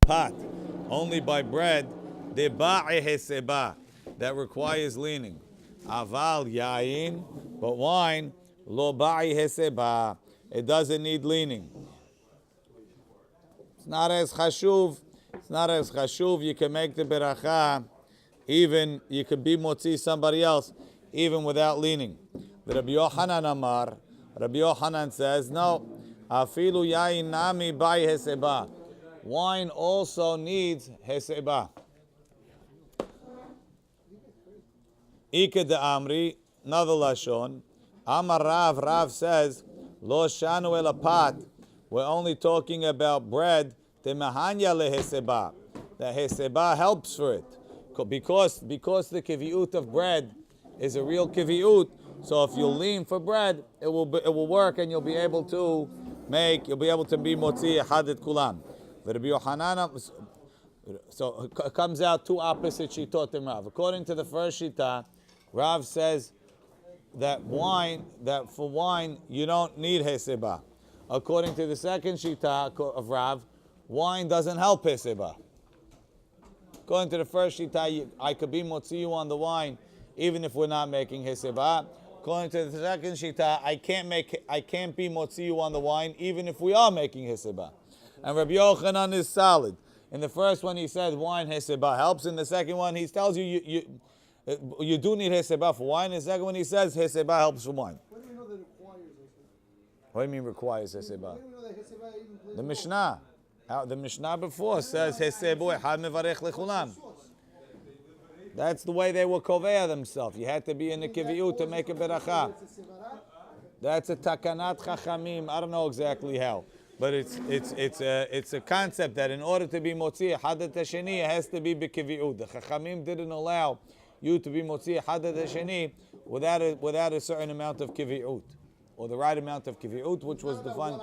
pat, only by bread, deba'i heseba, that requires leaning. Aval yain, but wine, lo ba'i heseba, it doesn't need leaning. It's not as chashuv. It's not as chashuv. You can make the beracha, even you could be motzi somebody else, even without leaning. The Rabbi Yochanan Amar, Rabbi Yochanan says, no, afilu yain nami ba'i heseba. Wine also needs heseba. Ika de Amri, another lashon. Amar Rav says, lo shanu el apat. We're only talking about bread. The mahanya leheseba. The heseba helps for it, because the kiviut of bread is a real kiviut. So if you lean for bread, it will work, and you'll be able to be motzi hadet kulam. Rabbi Yochanan. So it comes out two opposite shitot in Rav. According to the first shita, Rav says that for wine you don't need heseba. According to the second shita of Rav, wine doesn't help heseba. According to the first shita, I could be motziu on the wine even if we're not making heseba. According to the second shita, I can't be motziu on the wine even if we are making heseba. And Rabbi Yochanan is solid. In the first one, he said wine heseba helps. In the second one, he tells you do need heseba for wine. In the second one, he says heseba helps for wine. What do we know that requires heseba? What do you mean requires heseba? What do we know that heseba even plays The Mishnah. The Mishnah before says hesebu echad mevarech lechulam. That's the way they were koveya themselves. You had to be in the kiviut to make a beracha. That's a takanat chachamim. I don't know exactly how, but it's a concept that in order to be motzi hadat hasheni, it has to be b'kiviut. The chachamim didn't allow you to be motzi hadat hasheni without a certain amount of kiviut, or the right amount of kiviut, which was defined.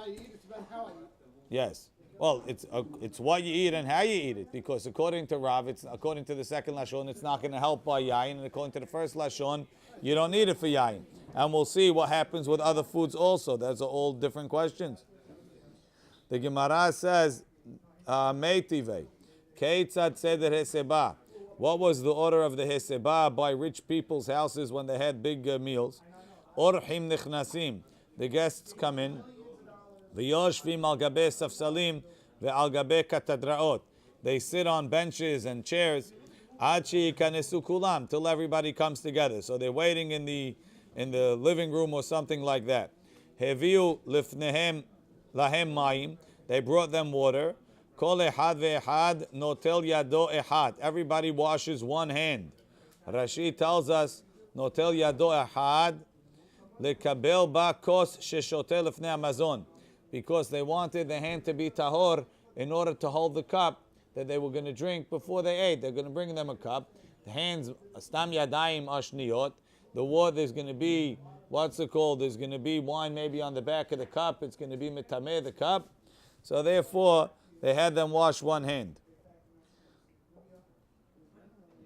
Yes. Well, it's what you eat and how you eat it, because according to Rav, according to the second lashon, it's not going to help by yayin, and according to the first lashon, you don't need it for yayin. And we'll see what happens with other foods also. Those are all different questions. The Gemara says, Meitive, Keitzad Seder Heseba. What was the order of the Heseba by rich people's houses when they had big meals? Orhim Nichnasim. The guests come in. V'yoshvim al gabe safsalim ve'al gabe katadraot. They sit on benches and chairs. Ad she'yikanesu kulam, till everybody comes together. So they're waiting in the living room or something like that. Heviu lifnehem lahem mayim. They brought them water. Kol ehad ve'ehad notel yado ehad. Everybody washes one hand. Rashi tells us notel yado ehad lekabel ba kos sheshotel lifnei hamazon. Because they wanted the hand to be tahor in order to hold the cup that they were going to drink before they ate. They're going to bring them a cup. The hands, stam yadayim ashniyot. The water, there's going to be, what's it called? There's going to be wine maybe on the back of the cup. It's going to be mitameh, the cup. So therefore, they had them wash one hand.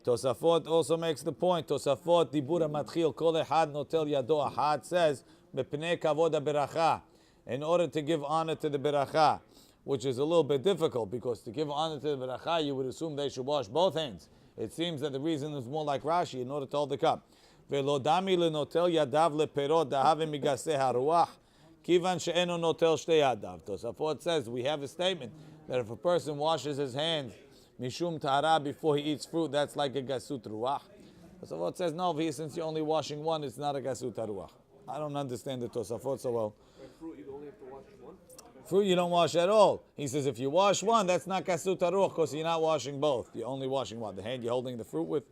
Tosafot also makes the point. Tosafot, dibura matchil, kol ehad notel yado ahad, says, mepnei kavod beracha. In order to give honor to the beracha, which is a little bit difficult, because to give honor to the beracha, you would assume they should wash both hands. It seems that the reason is more like Rashi, in order to hold the cup. Velodami lenotel yadav leperot dahave migaseh haruach, kivan she'eno notel shtei yadav. Tosafot says, we have a statement that if a person washes his hands mishum tahara before he eats fruit, that's like a gasut ruach. Tosafot says, no, since you're only washing one, it's not a gasut ruach. I don't understand the Tosafot so well. Fruit, you only have to wash one? Fruit you don't wash at all. He says if you wash one, that's not kasut haruch, because you're not washing both. You're only washing one. The hand you're holding the fruit with.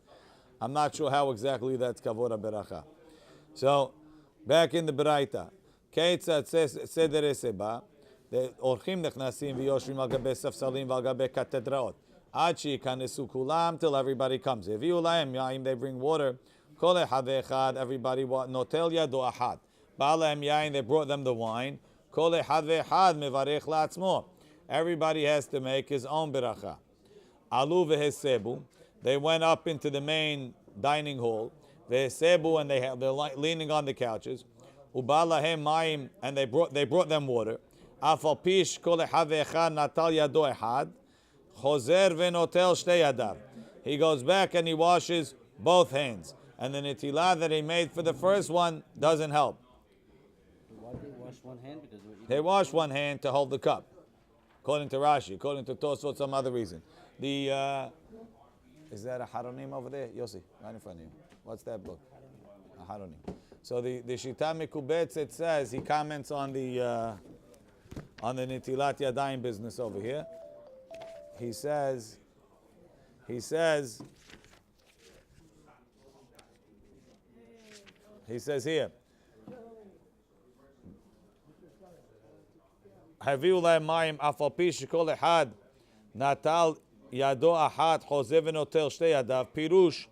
I'm not sure how exactly that's kavod beracha. So, back in the Beraita. Keitzat seder eseba. The orchim nechnasim v'yoshvim al gabe safsalim v'al gabe katedraot. Ad she'yikanesu kulam, till everybody comes. Eviu lahem yaim, they bring water. Kol echad ve'echad, everybody notel yado ahad. Ba'alahem yain, they brought them the wine. Kol echad ve'echad mevarech la'atzmo. Everybody has to make his own beracha. Alu ve'hesebu. They went up into the main dining hall. Ve'hesebu, and they're leaning on the couches. Uba'alahem mayim, and they brought them water. Afal pish kol echad ve'echad natal yado echad. Chozer v'notel shtei yadav. He goes back and he washes both hands. And the netilah that he made for the first one doesn't help. Why did they wash one hand? Because They wash one hand to hold the cup. According to Rashi, according to Tosfot, some other reason. Is that a Haronim over there? Yossi, right in front of you. What's that book? A Haronim. So the Shita Mikubetz, it says, he comments on the Netilat Yadayim business over here. He says here, הביאו להם מים, אף על פי שכל אחד נטל ידו אחת, חוזר ונוטל שתי ידיו, פירוש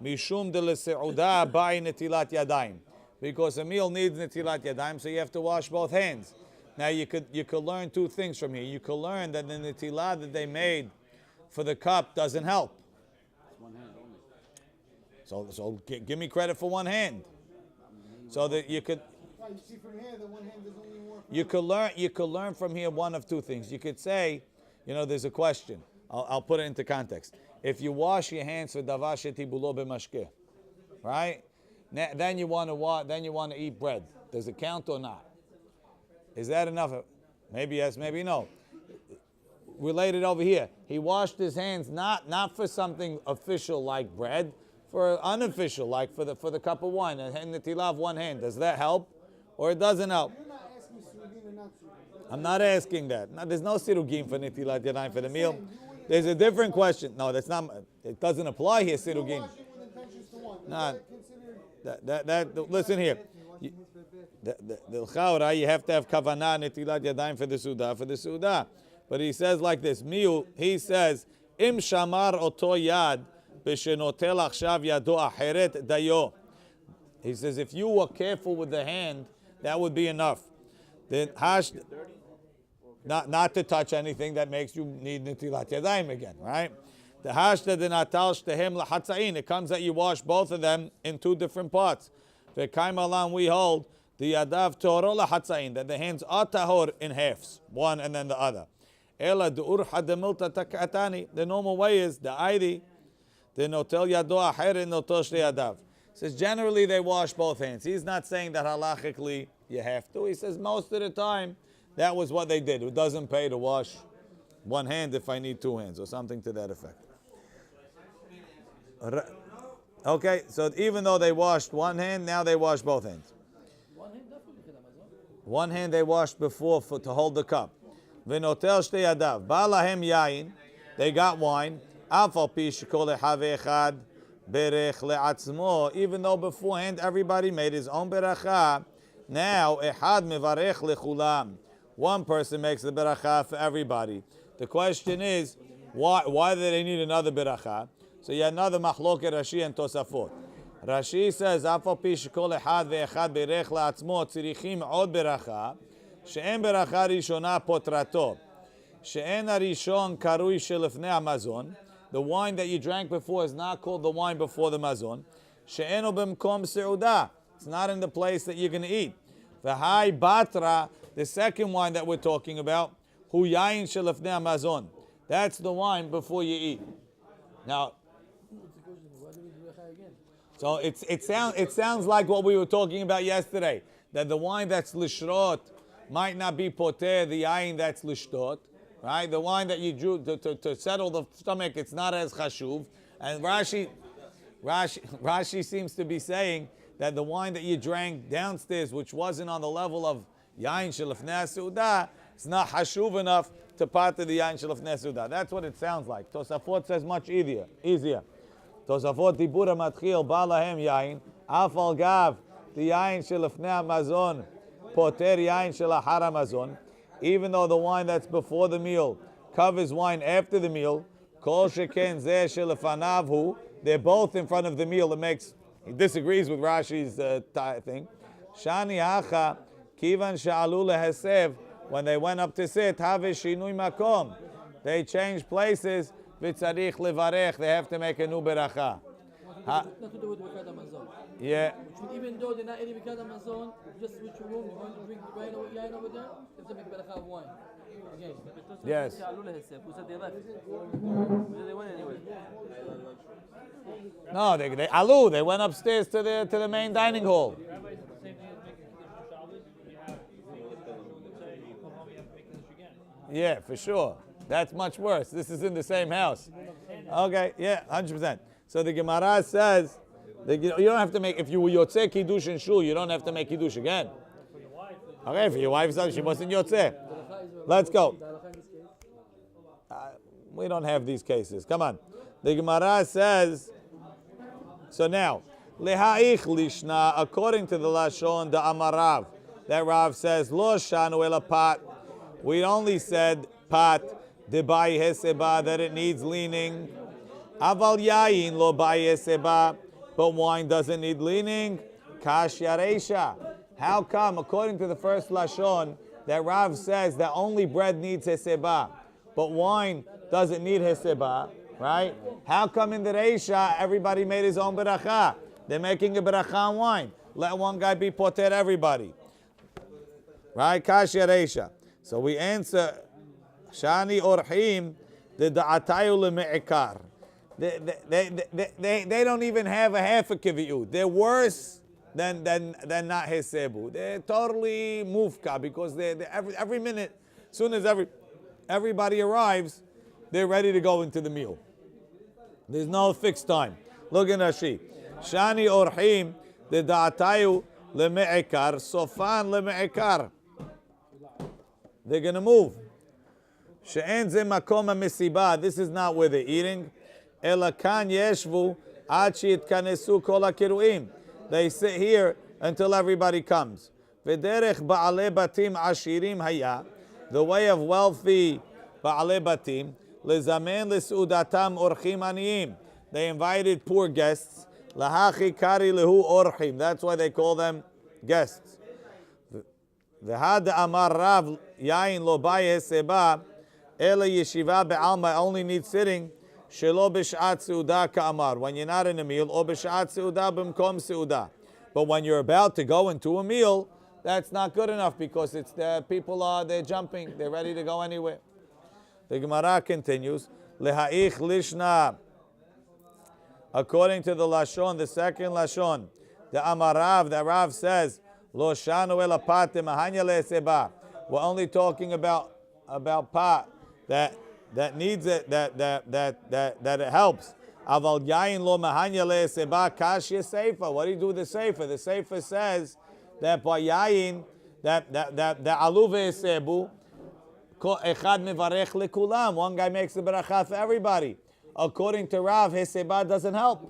משום דלסעודה באי נטילת ידיים. Because a meal needs netilat yadayim, so you have to wash both hands. Now you could learn two things from here. You could learn that the netilah that they made for the cup doesn't help. one hand only. So give me credit for one hand. So that you could. Right, you see from here that one hand is only more. You could learn from here one of two things. You could say, there's a question. I'll put it into context. If you wash your hands for davar shetibulo b'mashkeh, right? Then you want to eat bread. Does it count or not? Is that enough? Maybe yes, maybe no. Related over here, he washed his hands not for something official like bread, for unofficial like for the cup of wine and the netilah of one hand. Does that help, or it doesn't help? You're not asking sirugim or not sirugim. I'm not asking that. No, there's no sirugim for netilat yadayim for the meal. There's a different question. No, that's not. It doesn't apply here. You're Sirugim. washing with intentions to one. Is Nah. that considered? Listen here. The l'chaura, you have to have kavanah netilat yadayim for the sudah. But he says like this. He says, Im shamar oto yad b'shenotel achshav yado acheret dayo. He says, if you were careful with the hand, that would be enough. Then not to touch anything that makes you need netilat yadayim again, right? The hashta de natal shtehem lahatzain. It comes that you wash both of them in two different parts. V'kaim alam, we hold the yadav toro lahatzain, that the hands are tahor in halves, one and then the other. Ela du'ur hadamilta takatani. The normal way is the aidi, the notel yado acher notel shte yadav. Says generally they wash both hands. He's not saying that halachically you have to. He says most of the time that was what they did. It doesn't pay to wash one hand if I need two hands or something to that effect. Okay, so even though they washed one hand, now they wash both hands. One hand they washed before to hold the cup. V'notel shtei yadav. Ba'lahem yain. They got wine. Af al pi shekol echad ve'echad berech le'atzmo. Even though beforehand everybody made his own beracha, now echad mevarech lechulam. One person makes the beracha for everybody. The question is, why do they need another beracha? So you have another machloket Rashi and Tosafot. Rashi says, "Af al pi shekol echad ve'echad berech le'atzmo tzirichim od beracha, she'en beracha rishona potrato, she'en harishon karui shelefnei hamazon." The wine that you drank before is not called the wine before the mazon. She'eno b'mkom seudah. It's not in the place that you're going to eat. V'hai batra, the second wine that we're talking about, hu yain shelefnei hamazon. That's the wine before you eat. Now, so it sounds like what we were talking about yesterday, that the wine that's lishrot might not be poter the yain that's lishtot, right? The wine that you drew to settle the stomach, it's not as chashuv. And Rashi seems to be saying that the wine that you drank downstairs, which wasn't on the level of yain shelefnei seudah, it's not hashuv enough to part of the yain shelefnei seudah. That's what it sounds like. Tosafot says much easier. Tosafot dibura matchil balahem yain afal gav the yain shelefnei hamazon poter yain shelachar hamazon. Even though the wine that's before the meal covers wine after the meal, kol sheken zeh shelefanav hu. They're both in front of the meal. He disagrees with Rashi's thing. Shani hacha kivan sha'alu lehesev. When they went up to sit, have shinui makom. They changed places. V'tzarich levarech. They have to make a new beracha. Nothing to do with Birkat Hamazon. Yeah. Even though they're not eating Birkat Hamazon, just switch your room, you're going to drink yain over there, you have to make beracha of wine. Yes. Who said they left? Who said they went anyway? No, they alu. They went upstairs to the main dining hall. Yeah, for sure. That's much worse. This is in the same house. Okay, yeah, 100%. So the Gemara says that you don't have to make, if you were Yotzeh Kiddush in Shul, you don't have to make Kiddush again. Okay, for your wife, she wasn't Yotzeh. Let's go. We don't have these cases. Come on. The Gemara says, so now, Leha'ich Lishna, according to the Lashon, the Amarav, that Rav says, Lo Shanu El Pat. We only said Pat, Debai Heseba, that it needs leaning. Aval Yain Lo Bai Heseba, but wine doesn't need leaning. Kash Yaresha. How come, according to the first Lashon, that Rav says that only bread needs Heseba, but wine doesn't need Heseba, right? How come in the Reisha, everybody made his own beracha? They're making a beracha on wine. Let one guy be poter everybody. Right? Kash Yaresha. So we answer, Shani Orhim, the Da'atayu le'me'ikar. They don't even have a half a kiviyut. They're worse than not Hesebu. They're totally mufka because they every minute, as soon as everybody arrives, they're ready to go into the meal. There's no fixed time. Look at Rashi. Shani Orhim, the Da'atayu le'me'ikar, Sofan le'me'ikar. They're going to move. She'en ze makom ha'mesiba. This is not where they're eating. Ela kan yeshvu ad she'yitkanesu kol ha'kiruim. They sit here until everybody comes. V'derech ba'alei batim ashirim haya. The way of wealthy ba'alei batim. Lezamen lesudatam orchim aniyim. They invited poor guests. Lahachi kari lehu orchim. That's why they call them guests. V'had amar Rav yain lo baye seba ela yeshiva be'alma, only need sitting shelo b'shat seudah ka'amar, when you're not in a meal, or b'shat seudah b'mkom seudah. But when you're about to go into a meal, that's not good enough because it's the people they're jumping, they're ready to go anywhere. The Gemara continues, leha'ich lishna, according to the Lashon, the second Lashon, the Amarav, that Rav says, Lo shanu el pat mahanya le'seba. We're only talking about pat that needs it, that it helps. Aval yain lo mahanya le'seba kash yeseifa. What do you do with the seifa? The seifa says that by yain that alu ve'sebu echad mevarech lekulam. One guy makes the beracha for everybody. According to Rav, heseba doesn't help.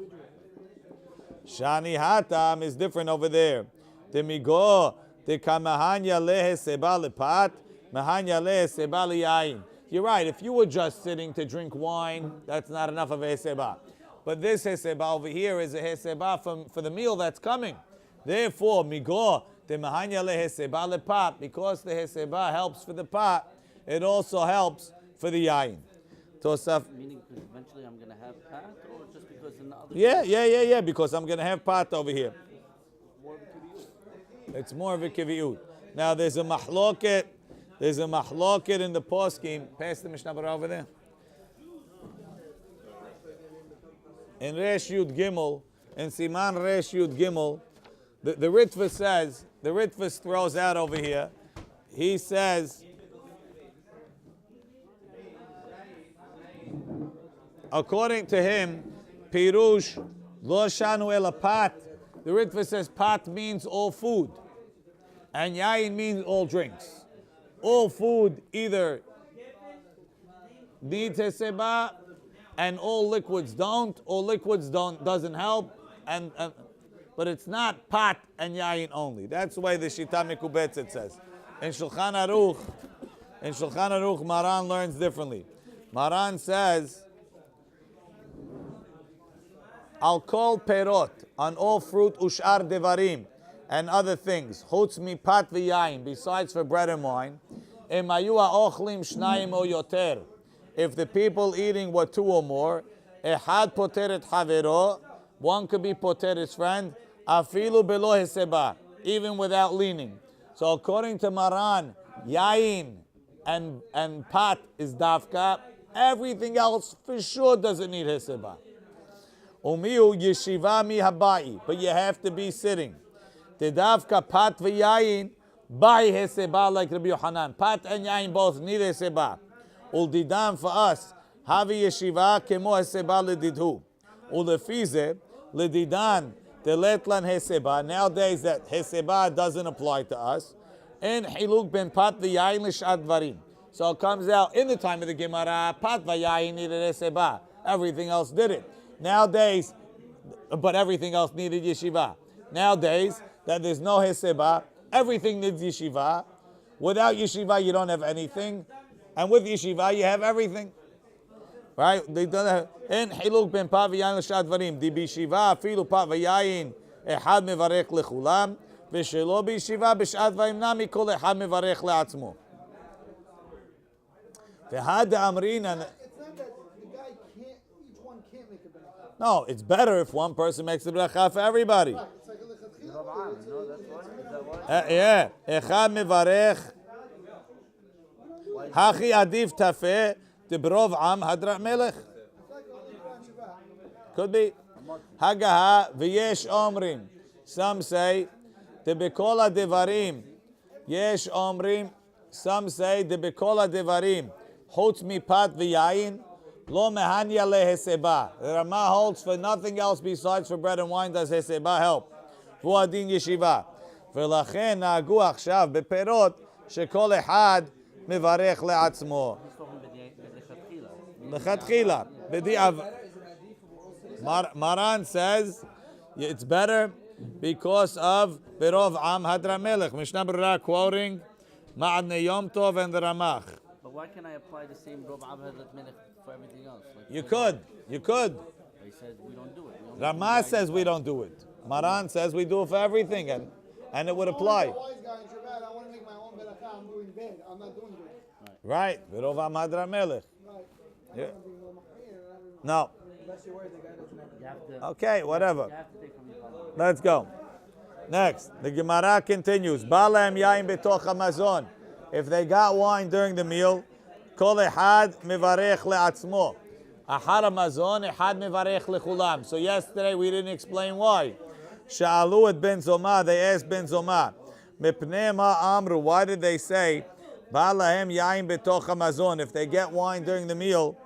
Shani hatam is different over there. Demigo de kamahanya lehe seba lepat, mahanya lehe seba liyain. You're right. If you were just sitting to drink wine, that's not enough of a heseba. But this heseba over here is a heseba for the meal that's coming. Therefore, migo de mahanya lehe seba lepat, because the heseba helps for the pot, it also helps for the yain. Tosaf. Meaning, because eventually I'm going to have pat, or just because in the other. Yeah. Because I'm going to have pot over here. It's more of a kiviyut. Now there's a mahloket. There's a mahloket in the poskim. Pass the Mishnah Berurah over there. In Resh Yud Gimmel, in Siman Resh Yud Gimmel, the Ritva says, the Ritva throws out over here. He says, according to him, Pirush Lo Shanu El Pat. The Ritva says pat means all food, and yain means all drinks. All food either needs heseba, and all liquids don't. All liquids doesn't help, but it's not pat and yain only. That's the way the Shita Mekubetzet says. In Shulchan Aruch, Maran learns differently. Maran says, I'll call perot, on all fruit, ushar devarim, and other things, chutz mipat v'yayin, besides for bread and wine, emayu ha'ochlim shnayim o yoter, if the people eating were two or more, ehad poter et havero, one could be poter his friend, afilu belo heseba, even without leaning. So according to Maran, yayin and pat is dafka. Everything else for sure doesn't need heseba. Umiu yeshiva mi habai, but you have to be sitting. The dafka pat v'yayin bai heseba like Rabbi Yohanan. Pat and yayin both need heseba. Uldidam for us havi yeshiva kemo heseba ledidhu. Ulefize ledidan deletlan heseba. Nowadays that heseba doesn't apply to us. And hiluk ben pat v'yayin l'shad dvarim. So it comes out in the time of the Gemara, pat v'yayin needed heseba. Everything else did it. Nowadays, but everything else needed yeshiva. Nowadays, that there's no heseba, everything needs yeshiva. Without yeshiva, you don't have anything. And with yeshiva, you have everything. Right? They don't have. In hiluk ben pat v'yayin l'shad dvarim. Di b'yeshiva afilu pat v'yayin ehad mevarech lechulam. V'shelo b'yeshiva b'shad dvarim nami kol ehad mevarech le'atzmo. V'had amrin and It's not that the guy can't, each one can't make a bracha. no, it's better if one person makes the bracha for everybody. Right, it's like a lechatchila. No, that's why. Is that why? Yeah, echad mevarech. Hachi adif tafeh debrov am hadrat melech. It's like only Quran Shabbat. Could be. Hagaha v'yesh omrim. Some say debekol devarim. Yesh omrim. Some say debekol devarim. Chutz mipat v'yayin. Lo mehanya leheseba. The Rama holds for nothing else besides for bread and wine does heseba help. Vuadin yeshiva. ולכן נהגו עכשיו בפירות שכל אחד מברך לעצמו. לכתחילה. Maran says it's better because of ברוב עם הדרה מלך. משנה ברורה quoting Ma'adne Yom Tov and the Ramach. But why can't I apply the same Rob Abhadat Melech for everything else? Like You could. They said we don't do it. We only Ramah says we don't do it. Maran says we do it for everything, and it would apply. I'm a wise guy in Shabbat. I want to make my own beracha. I'm doing bad. I'm not doing good. Right. Berov Am Hadra Melech. Right. Yeah. No. Unless you're worried the guy doesn't have You have to, Okay, whatever. you have to take from your father. Let's go. Next, the Gemara continues. Balaam yain betoch hamazon. If they got wine during the meal, kol ehad mivarech le'atzmo. Ahar hamazon ehad mivarech lechulam. So yesterday we didn't explain why. Sha'alu et ben Zoma. They asked ben Zoma. Mipnei ma amru. Why did they say Balaam yain betoch hamazon? If they get wine during the meal,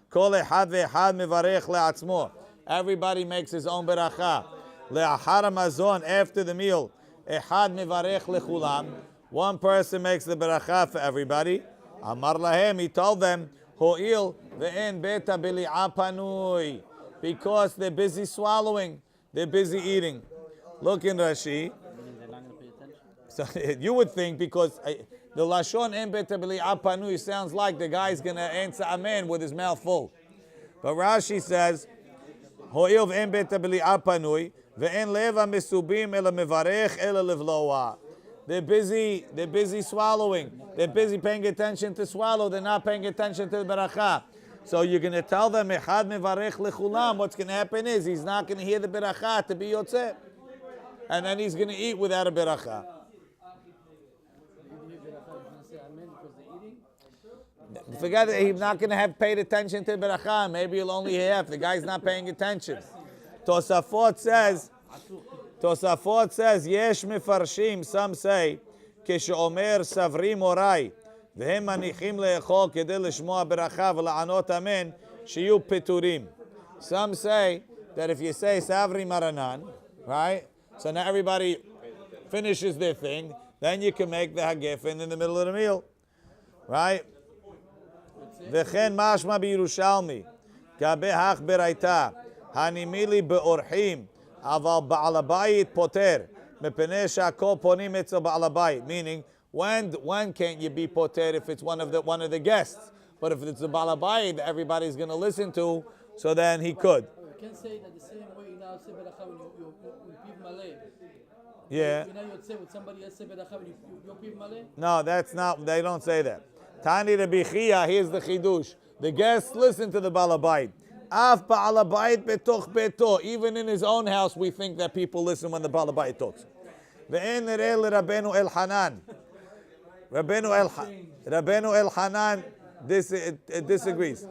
kol ehad ve'ehad mivarech le'atzmo. Everybody makes his own beracha. Le'achar hamazon, after the meal, ehad mivarech lechulam. One person makes the beracha for everybody. Amar lahem, he told them, ho'il ve'en beta bili'a panui. Because they're busy swallowing, they're busy eating. Look in Rashi. They're not going to pay attention. So you would think because the lashon en beta bili'a panui sounds like the guy's going to answer amen with his mouth full. But Rashi says, ho'il ve'en beta bili'a panui. Ve'en leva mesubim ela mevarech ela levloa. They're busy swallowing. They're busy paying attention to swallow. They're not paying attention to the beracha. So you're going to tell them, echad mevarech lechulam. What's going to happen is he's not going to hear the beracha to be yotzeh. And then he's going to eat without a beracha. Forget it, he's not going to have paid attention to the beracha. Maybe he'll only hear if the guy's not paying attention. Tosafot says, Yesh mefarshim, some say, כשאומר סברי מוראי, והם מניחים לאכול כדי לשמוע ברכה ולענות אמן, שיהיו פטורים. Some say that if you say Savri Maranan, right? So now everybody finishes their thing, then you can make the hagefen in the middle of the meal. Right? וכן משמע בירושלמי, גבי הך ברייתא, הנימילי באורחים, אבל בעל הבית פוטר, מפני שהכל פונים אצל בעל הבית. Meaning, when can't you be poter if it's one of the guests? But if it's the בעל הבית that everybody's going to listen to, so then he could. You can say that the same way you now say beracha when you piv malay. Yeah. You know you would say with somebody else say beracha when you piv malay. No, that's not, they don't say that. Tani Rabbi Chia, here's the chidush. The guests listen to the balabait. Af balabait betoch beto. Even in his own house, we think that people listen when the balabait talks. Ve'en nereh l'Rabbeinu Elchanan. Rabbeinu Elchanan disagrees.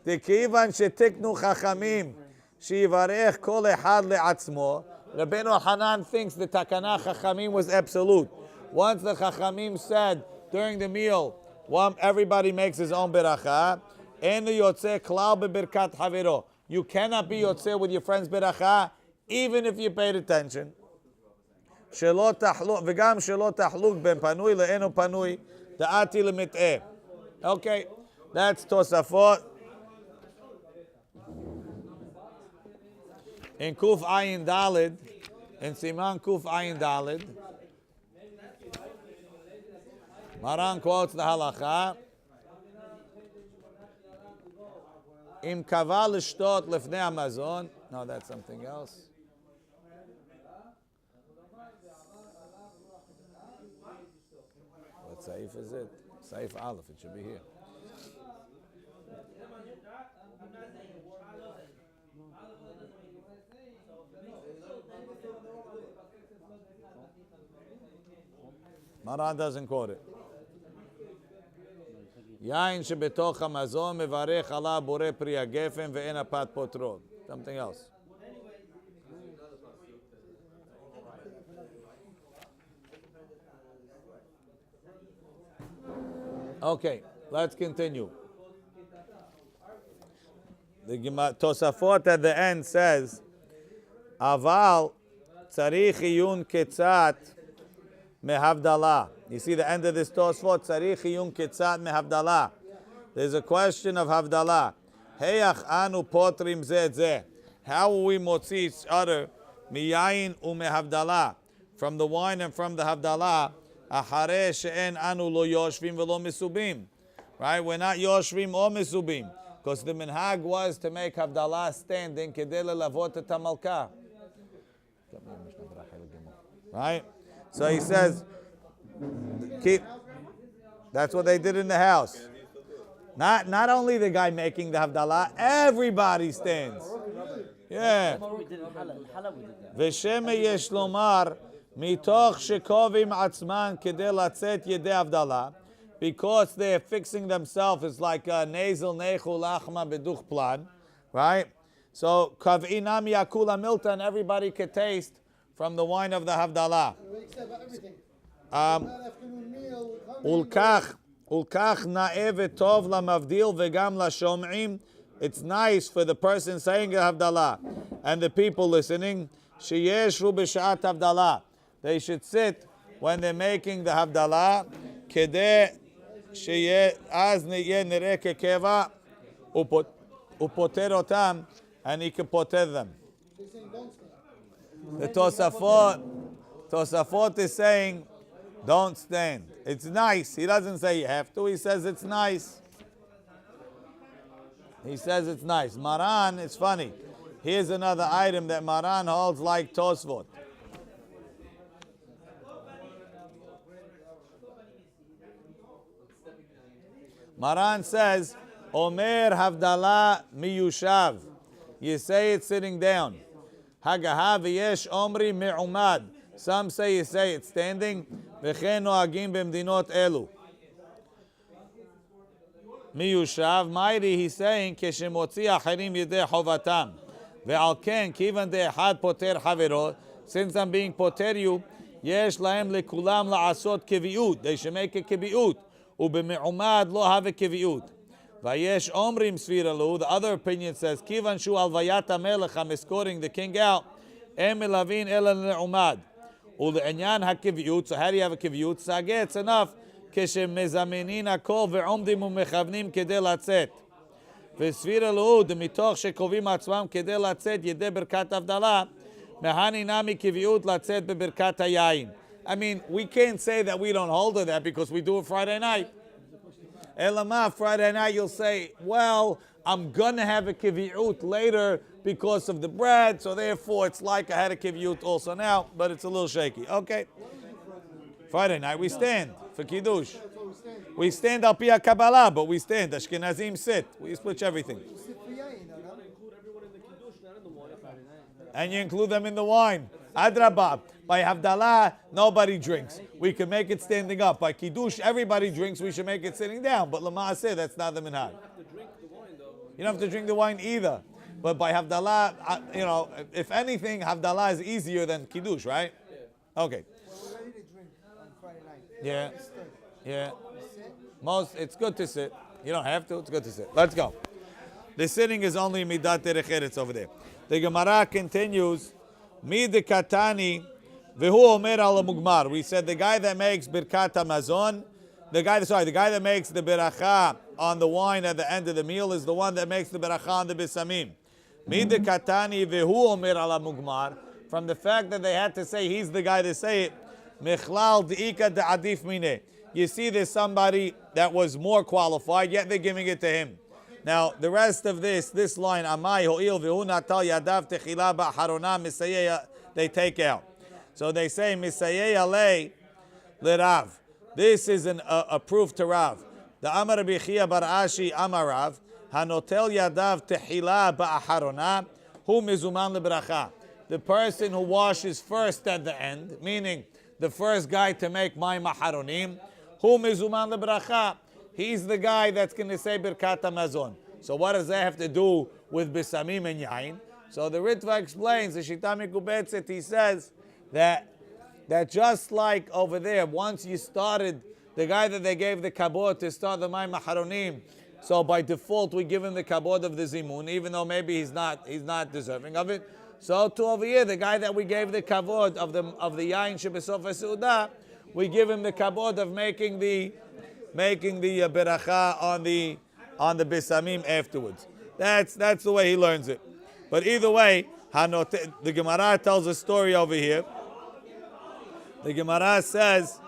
Dekivan shetiknu chachamim shivarech kol echad le'atzmo. Rabbeinu Elchanan thinks the takana chachamim was absolute. Once the chachamim said during the meal, everybody makes his own beracha. En yotze klal bebirkat haviro. You cannot be yotze with your friend's beracha, even if you paid attention. Shelo tahluk v'gam shelo tahluk ben panui le'enu panui da'ati lemit'eh. Okay, that's Tosafot. In Kuf Ayin Dalid, in Siman Kuf Ayin Dalid, Maran quotes the halacha. Im kava l'shtot lefnei hamazon. No, that's something else. What saif is it? Saif Aleph. It should be here. Maran doesn't quote it. Yain shebetoch hamazon mevarech ala bore pri hagefem ve'en apat potrot. Something else. Okay, let's continue. The Tosafot at the end says, Aval tzarich iyun ketzat mehavdalah. You see the end of this Tosafot, tzarich iyun ketzat mehavdalah. There's a question of havdalah. Heyach anu potrim zeh zeh. How will we motzi each other miyayin umehavdalah, from the wine and from the havdalah? Ahare she'en anu lo yoshvim velo misubim. Right? We're not yoshvim or misubim. Because the minhag was to make havdalah standing kedei lelavot et hamalka. Right? So he says, that's what they did in the house. Not only the guy making the havdalah, everybody stands. Yeah. V'sheme yesh lomar mitoch shekovim atzman kedei latzet yedei havdalah, because they're fixing themselves. It's like a nasal nechu lachma beduch plan, right? So kav'inam yakula milta, and everybody could taste from the wine of the havdalah. Ulkach na'eh v'tov lamavdil v'gam lashom'im. It's nice for the person saying the havdalah and the people listening. Sheyeshru b'shat havdalah. They should sit when they're making the havdalah. Kedeh sheyeh az niyeh nireh kekeva upoter otam, and he can poter them. The Tosafot is saying, don't stand. It's nice. He doesn't say you have to. He says it's nice. He says it's nice. Maran, it's funny. Here's another item that Maran holds like Tosfot. Maran says, Omer Havdalah miyushav. You say it sitting down. Hagaha v'yesh omri me'umad. Some say you say it standing. V'chen noagim b'mdinot elu. Miyushav, Mairi, he's saying, Keshemotzi acherim yedei chovatam. Ve'al ken, kivan de'echad poter havero. Since I'm being poter you, yesh lahem lekulam la'asot keviut. They should make a keviut. U'b'me'umad lo have a keviut. Vayesh omrim sviralu. The other opinion says, kivan shu alvayat hamelech, I'm escorting the king out. Em elavin ela le'umad. U'le'enyan ha-keviut. So how do you have a keviut? Sageh, it's enough. כשמזמנין הכל ועומדים ומכוונים כדי לצאת. וסביר אלוהוד, מתוך שקובעים עצמם כדי לצאת ידי ברכת הבדלה, מהני נמי קביעות לצאת בברכת היין. I mean, we can't say that we don't hold to that because we do it Friday night. אלא מה, Friday night you'll say, well, I'm going to have a kiviut later because of the bread, so therefore it's like I had a kiviut also now, but it's a little shaky. Okay. Friday night we stand for Kiddush. We stand al pi Kabbalah, but we stand. Ashkenazim sit. We switch everything. And you include them in the wine. Adrabah. By Havdalah, nobody drinks. We can make it standing up. By Kiddush, everybody drinks. We should make it sitting down. But Lama'aseh, that's not the minhag. You don't have to drink the wine either. But by Havdalah, if anything, Havdalah is easier than Kiddush, right? Yeah. Okay. We're ready to drink on Friday night. Yeah. Yeah. It's good to sit. You don't have to. It's good to sit. Let's go. The sitting is only midat derech eretz over there. The Gemara continues. Mid katani v'hu omer al mugmar. We said the guy that makes birkat hamazon, the guy that makes the beracha on the wine at the end of the meal is the one that makes the beracha on the bisamim. Mid katani v'hu omer al mugmar. From the fact that they had to say he's the guy to say it, michlal deika de'adif mine. You see, there's somebody that was more qualified, yet they're giving it to him. Now, the rest of this line, Amai ho'il v'hu natal yadav techila ba'harona misayeh, they take out. So they say, misayeh le Rav. This is a proof to Rav. The Amar Rabbi Chia bar Ashi Amar Rav, hanotel yadav techila ba'harona, hu mizuman lebracha. The person who washes first at the end, meaning the first guy to make my maharonim, hu mizuman lebracha. He's the guy that's going to say Birkat HaMazon. So what does that have to do with Bisamim and Yain? So the Ritva explains, the Shita Mikubetzet, he says that just like over there, once you started, the guy that they gave the kabod to start the Mai Maharonim, so by default we give him the kabod of the Zimun, even though maybe he's not deserving of it. So to over here, the guy that we gave the kabod of the Yain Shebesof HaSeudah, we give him the kabod of making the beracha on the bisamim afterwards. That's the way he learns it. But either way, the Gemara tells a story over here. The Gemara says,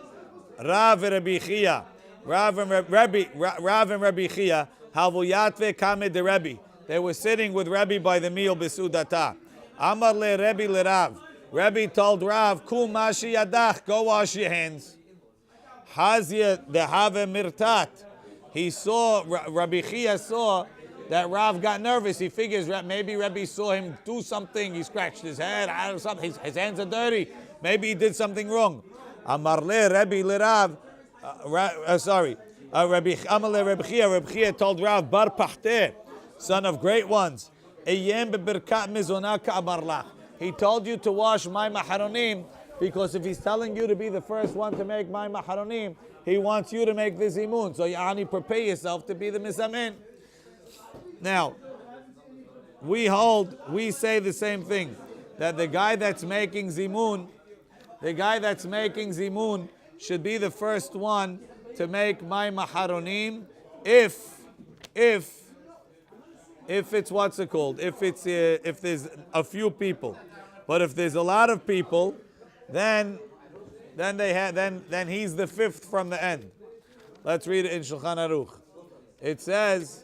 Rav and Rabbi Chia, Rav and Rabbi Chia, Havuyatve Kamed de Rabbi. They were sitting with Rabbi by the meal besudata. Amar le Rabbi le Rav. Rabbi told Rav, Kul mashi yadach, go wash your hands. Hazia the Have Mirtat. He saw, Rabbi Chia saw that Rav got nervous. He figures maybe Rabbi saw him do something. He scratched his head, I don't know, something. His hands are dirty. Maybe he did something wrong. Amar le Rabbi le Rav. Amar le Rabbi Chia. Rabbi Chia told Rav, Bar Pachteh, son of great ones. Eyem bebirkat mizonaka amar lach. He told you to wash my maharonim, because if he's telling you to be the first one to make my maharonim, he wants you to make the zimun. So yani, prepare yourself to be the mizamin. Now, we say the same thing, that the guy that's making zimun should be the first one to make my maharonim if it's what's it called? If there's a few people. But if there's a lot of people, then he's the fifth from the end. Let's read it in Shulchan Aruch. It says,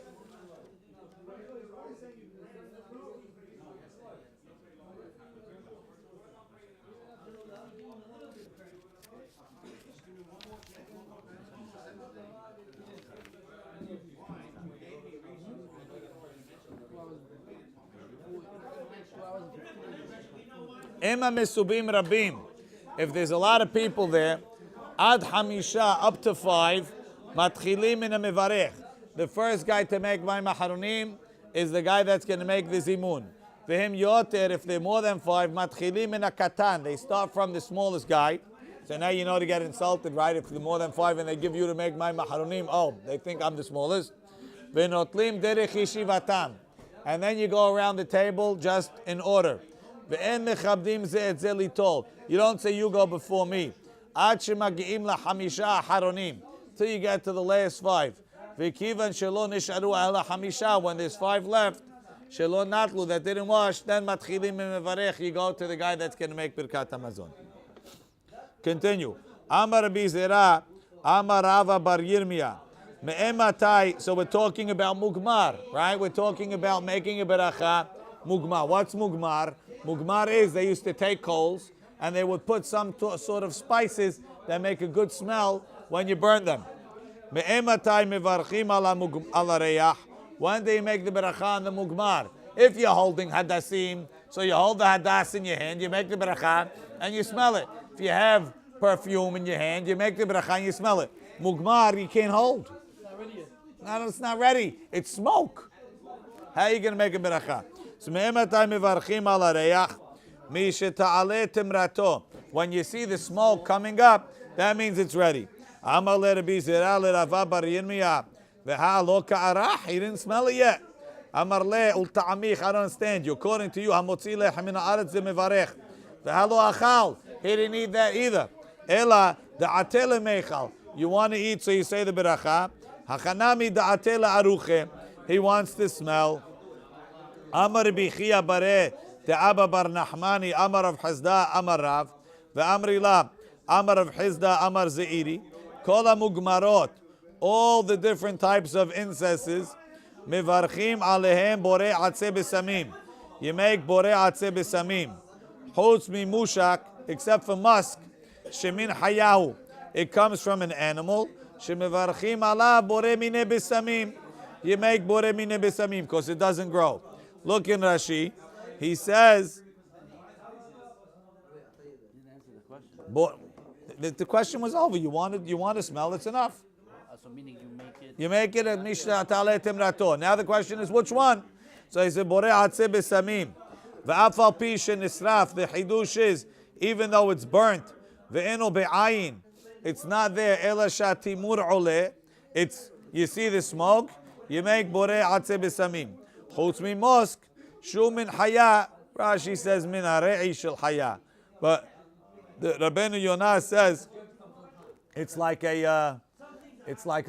Ema mesubim rabim. If there's a lot of people there, ad hamisha, up to 5, matchilim min mevarech. The first guy to make my maharonim is the guy that's going to make the zimun. V'hem yoter, if they're more than 5, matchilim min katan. They start from the smallest guy. So now you know to get insulted, right? If they're more than 5 and they give you to make my maharonim, oh, they think I'm the smallest. V'notlim derech yeshivatam. And then you go around the table just in order. You don't say you go before me. Till you get to the last 5. When there's 5 left, that didn't wash, then you go to the guy that's going to make Birkat HaMazon. Continue. Amar Rabbi Zera, Amar Rava Bar Yirmiyah. So we're talking about mugmar, right? We're talking about making a beracha mugmar. What's mugmar? Mugmar is they used to take coals and they would put some sort of spices that make a good smell when you burn them. When do you make the beracha on the mugmar? If you're holding hadassim, So you hold the hadas in your hand, you make the bracha, and you smell it. If you have perfume in your hand, you make the bracha and you smell it. Mugmar, you can't hold. No, it's not ready. It's smoke. How are you going to make a bracha? When you see the smoke coming up, that means it's ready. He didn't smell it yet. I don't understand you. According to you, he didn't eat that either. You want to eat, so you say the beracha. He wants to smell. Amar bichia bare the Abba bar Nachmani Amar of Hizda Amar Rav ve'amri la Amar of Hizda Amar Zeiri Kol mugmarot, all the different types of incenses, mivarchim alehem borei atzeh besamim. You make borei atzeh besamim. Chutz mi mushak, except for musk, shemin hayahu. It comes from an animal. Shemivarchim alav borei mine besamim. You make borei mine besamim because it doesn't grow. Look in Rashi. He says, the question was over. You want to smell, it's enough. So meaning You make it at Mishnah Taleh Timrato. Now the question is which one? So he said, Borei Atzeh Besamim. V'afal pi shenisraf. The Hidush is, even though it's burnt, ve'eno be'ayin, it's not there. Ela shatimur oleh. It's, you see the smoke, you make Borei Atzeh Besamim. Chutz mi mosk, shu min haya. Rashi says, min hare'i shel haya. But the Rabbeinu Yonah says, it's like a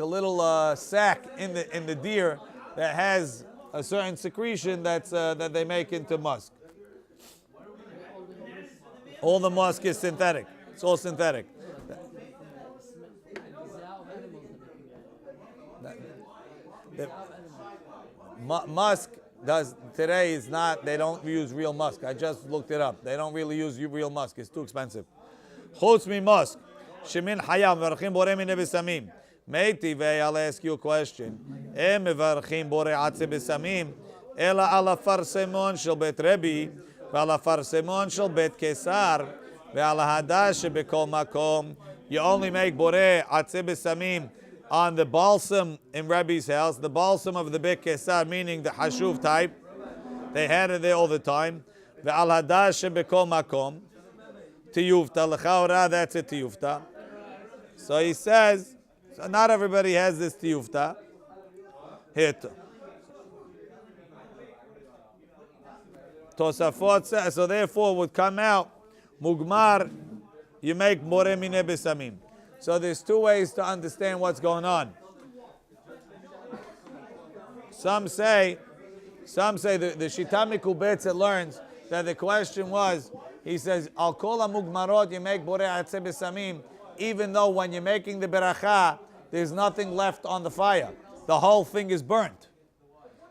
little sack in the deer that has a certain secretion that they make into musk. All the musk is synthetic. It's all synthetic. Musk today is not. They don't use real musk. I just looked it up. They don't really use real musk. It's too expensive. Chutz mi musk, shemin hayam v'archim borei min besamim. Meiti vei, I'll ask you a question. Em mevarchim borei atzeh besamim, ela ala farsemon shel bet Rebbe, ve'ala farsemon shel bet Kesar, ve'ala hadash shebekol makom. You only make borei atzeh besamim on the balsam in Rebbe's house, the balsam of the bet Kesar, meaning the hashuv type. They had it there all the time. Ve'al hadash shebekol makom. Tiyufta l'chaora, that's a tiyufta. So he says, so not everybody has this tiyufta. Hit. Tosafot says, so therefore would come out, mugmar, you make borei mineh besamim. So there's two ways to understand what's going on. Some say the Shita Mikubetz, it learns that the question was, he says, Al kol mugmarot, you make borei atzeh besamim, even though when you're making the beracha, there's nothing left on the fire. The whole thing is burnt.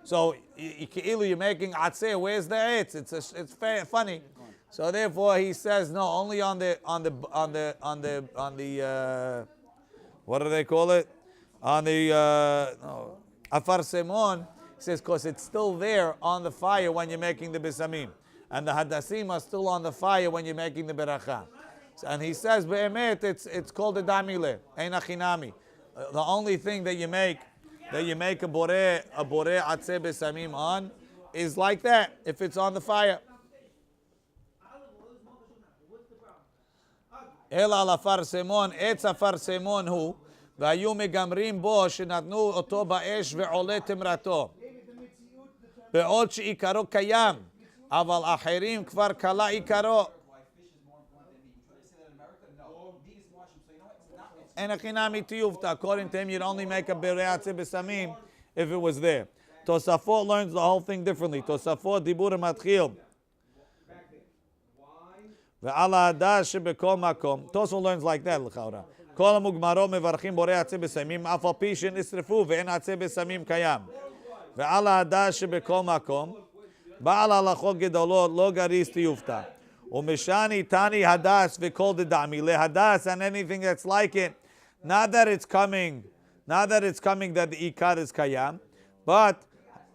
So you're making atzeh, where's the etz? It's funny. So therefore he says, no, only on the what do they call it? On the afar semon. He says, because it's still there on the fire when you're making the besamim. And the hadassim are still on the fire when you're making the beracha. And he says, be'emet, it's called a damile, ein achinami. The only thing that you make a borei atzeh besamim on is like that, if it's on the fire. El al afar semon, etz afar semon hu, והיו מגמרים בו שנתנו אותו באש ועולה תמרתו. בעוד שעיקרו קיים. אבל אחרים כבר קלה עיקרו. אין החינמי תיובתא. According to him, you'd only make a borei atzeh besamim if it was there. Tosafot learns the whole thing differently. Tosafot דיבור מתחיל. ועל ההדש שבכל מקום. Tosafot learns like that, לכאורה. כל המוגמרות מברכים בורei atzeh besamim, אף על פי שנשרפו ואין atzeh besamim קיים. ועל ההדש שבכל מקום. Baal halachot gedolot lo garis tiyufta. Umeshani tani hadas v'kol dedami lehadas, and anything that's like it. Not that it's coming that the ikar is kayam, but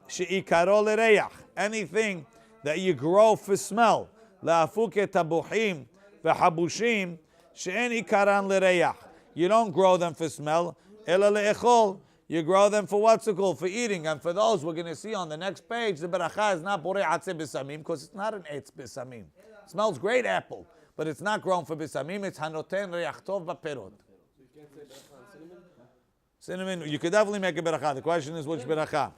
sheikaro lereach. Anything that you grow for smell. La'afuke tabuchim v'habushim she'en ikaran l'reyach. You don't grow them for smell. Ela le'echol. You grow them for what's it called? For eating. And for those, we're going to see on the next page, the beracha is not borei atzeh b'samim, because it's not an etz b'samim. It smells great apple, but it's not grown for b'samim. It's hanoten reach tov b'perot. Cinnamon, you could definitely make a beracha. The question is which beracha.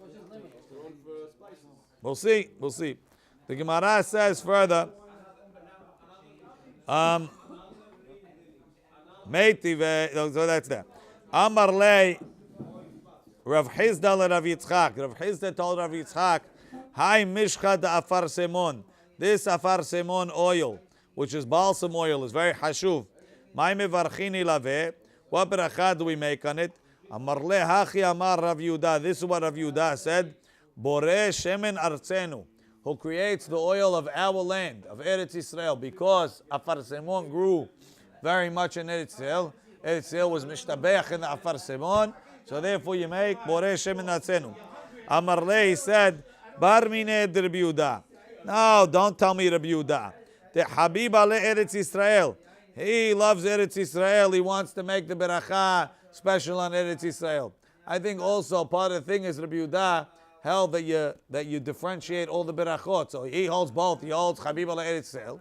We'll see. The Gemara says further, Meitive, so that's there. Amar lei Rav Hizda le Rav Yitzchak. Rav Hizda told Rav Yitzchak, Hai mishcha da afar semon. This afar semon oil, which is balsam oil, is very hashuv. Mai mevarchini lave. What beracha do we make on it? Amar le hachi amar Rav Yehuda. This is what Rav Yehuda said. Boreh shemen artzenu, who creates the oil of our land, of Eretz Yisrael, because afar semon grew very much in Eretz Yisrael. Eretz Yisrael was mishtabeach in the afar semon. So therefore you make borei shemen atzenu. Amar le, he said, bar mineh Rabbi Yehuda. No, don't tell me Rabbi Yehuda. The Habiba le Eretz Yisrael. He loves Eretz Yisrael. He wants to make the beracha special on Eretz Yisrael. I think also part of the thing is Rabbi Yehuda held that you differentiate all the berachot. So he holds both. He holds Habiba le Eretz Yisrael,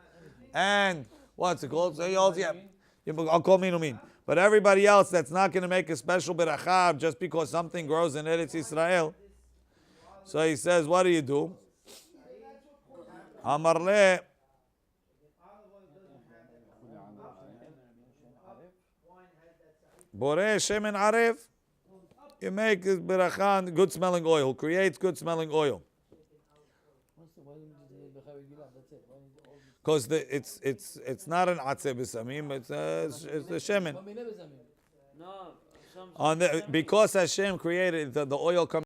and what's it called? So he holds I'll call minumin. But everybody else that's not going to make a special beracha just because something grows in Eretz Yisrael. So he says, what do you do? Amar le. Borei shemen arev. You make this beracha on good smelling oil. Creates good smelling oil. Because it's not an atzeh b'samim, it's the shemen. No, Because Hashem created the oil comes